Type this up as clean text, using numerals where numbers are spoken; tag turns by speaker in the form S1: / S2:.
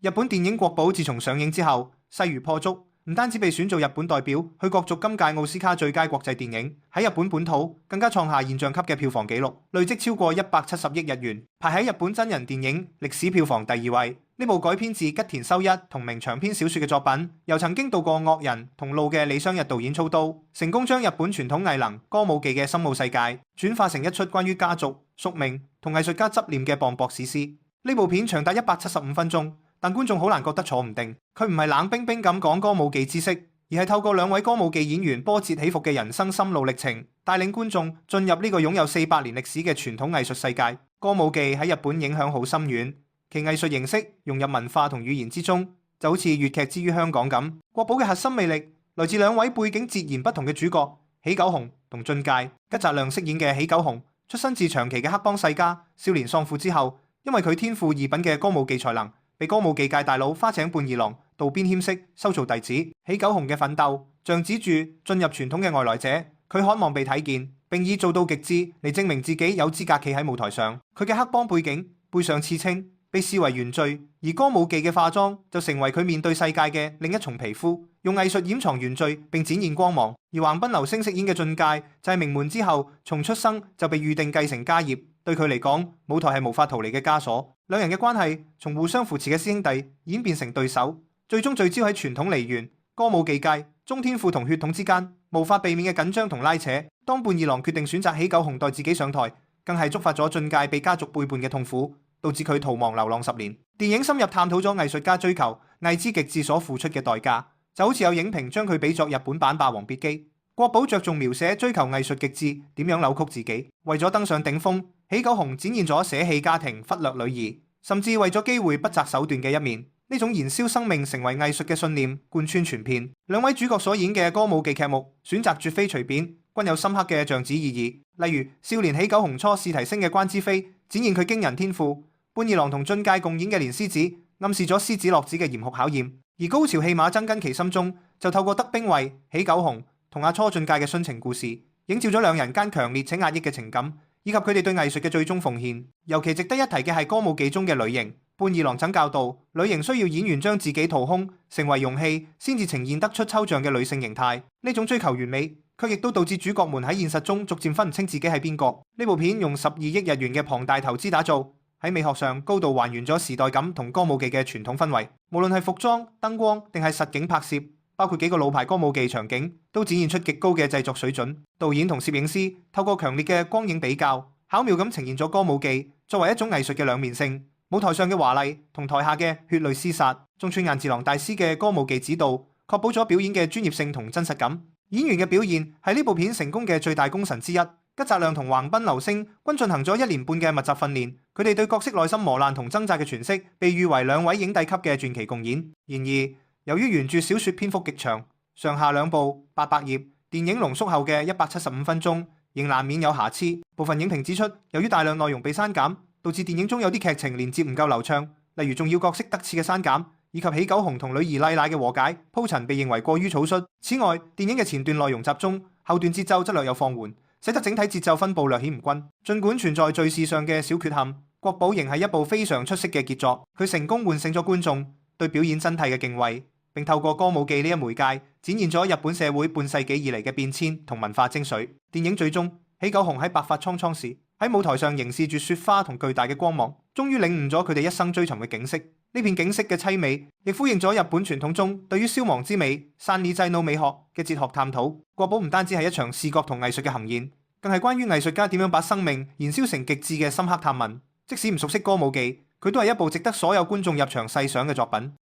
S1: 日本電影國寶自從上映之後，勢如破竹，唔單止被選做日本代表去角逐今屆奧斯卡最佳國際電影，喺日本本土更加創下現象級嘅票房紀錄，累積超過170億日元，排喺日本真人電影歷史票房第2位。呢部改編自吉田修一同名長篇小說嘅作品，由曾經到過惡人同路嘅李相日導演操刀，成功將日本傳統藝能歌舞伎嘅深奧世界轉化成一出關於家族、宿命同藝術家執念嘅磅礴史詩。呢部片長達175分鐘，但觀眾好難覺得坐唔定。佢唔係冷冰冰咁講歌舞伎知識，而係透過兩位歌舞伎演員波折起伏嘅人生心路歷程，帶領觀眾進入呢個擁有400年歷史嘅傳統藝術世界。歌舞伎喺日本影響好深遠，其藝術形式融入文化同語言之中，就好似粵劇之於香港咁。國寶嘅核心魅力來自兩位背景截然不同嘅主角喜久雄同俊介。吉澤亮飾演嘅喜久雄出身自長崎嘅黑幫世家，少年喪父之後，因為佢天賦異稟嘅歌舞伎才能，被歌舞伎界大佬花井半二郎渡邊謙識收做弟子。喜久雄嘅奮鬥像指住進入傳統嘅外來者，佢渴望被睇見，並以做到極致嚟證明自己有資格企喺舞台上。佢嘅黑幫背景背上刺青，被視為原罪，而歌舞伎嘅化妝就成為佢面對世界嘅另一重皮膚，用藝術掩藏原罪並展現光芒。而橫濱流星飾演嘅俊介就係名門之後從出生就被預定繼承家業，對佢嚟講舞台係無法逃離嘅枷鎖。兩人嘅關係從互相扶持嘅師兄弟演變成對手，最終聚焦喺傳統梨園、歌舞伎界、中天賦同血統之間無法避免嘅緊張同拉扯。當半二郎決定選擇喜久雄代自己上台，更係觸發咗俊介被家族背叛嘅痛苦，導致佢逃亡流浪10年。電影深入探討咗藝術家追求藝之極致所付出嘅代價，就好似有影評將佢比作日本版《霸王別姬》。國寶着重描寫追求藝術極致點樣扭曲自己，為咗登上頂峰，喜久雄展現咗捨棄家庭、忽略女兒，甚至為咗機會不擇手段嘅一面。呢種燃燒生命成為藝術嘅信念貫穿全片。兩位主角所演嘅歌舞伎劇目選擇絕非隨便，均有深刻嘅象徵意義。例如少年喜久雄初試啼聲嘅關之飛，展現佢驚人天賦；半二郎同俊介共演嘅蓮獅子，暗示咗獅子落子嘅嚴酷考驗。而高潮戲碼曾根崎心中就透過德兵衛、喜久雄同阿初俊介嘅殉情故事，映照咗兩人間強烈且壓抑嘅情感，以及佢哋對藝術嘅最終奉獻。尤其值得一提嘅係歌舞伎中嘅女型。半二郎曾教導女型需要演員將自己掏空，成為容器，先至呈現得出抽象嘅女性形態。呢種追求完美，卻亦都導致主角們喺現實中逐漸分唔清自己係邊個。呢部片用12億日元嘅龐大投資打造，喺美學上高度還原咗時代感同歌舞伎嘅傳統氛圍。無論係服裝、燈光定係實景拍攝，包括幾個老牌歌舞伎場景，都展現出極高嘅製作水準。導演同攝影師透過強烈嘅光影比較，巧妙咁呈現咗歌舞伎作為一種藝術嘅兩面性。舞台上嘅華麗同台下嘅血淚廝殺，中村雁治郎大師嘅歌舞伎指導，確保咗表演嘅專業性同真實感。演員嘅表現係呢部片成功嘅最大功臣之一。吉澤亮同橫濱流星均進行咗1年半嘅密集訓練，佢哋對角色內心磨難同掙扎嘅詮釋，被譽為兩位影帝級嘅傳奇共演。然而，由於原著小說篇幅極長，上下兩部800頁，電影濃縮後嘅175分鐘，仍難免有瑕疵。部分影評指出，由於大量內容被刪減，導致電影中有啲劇情連接唔夠流暢，例如重要角色得次嘅刪減，以及喜久雄同女兒麗乃嘅和解鋪陳被認為過於草率。此外，電影嘅前段內容集中，後段節奏則略有放緩，使得整體節奏分布略顯唔均。儘管存在敘事上嘅小缺陷，國寶仍係一部非常出色嘅傑作。佢成功喚醒咗觀眾對表演真諦嘅敬畏，並透過歌舞伎呢一媒介展現咗日本社會半世紀以嚟嘅變遷同文化精髓。電影最終，喜久雄喺白髮蒼蒼時喺舞台上凝視住雪花同巨大嘅光芒，終於領悟咗佢哋一生追尋嘅景色。呢片景色嘅凄美，亦呼應咗日本傳統中對於消亡之美、散理制怒美學嘅哲學探討。國寶唔單止係一場視覺同藝術嘅酣宴，更係關於藝術家點樣把生命燃燒成極致嘅深刻探問。即使唔熟悉歌舞伎，佢都係一部值得所有觀眾入場細賞嘅作品。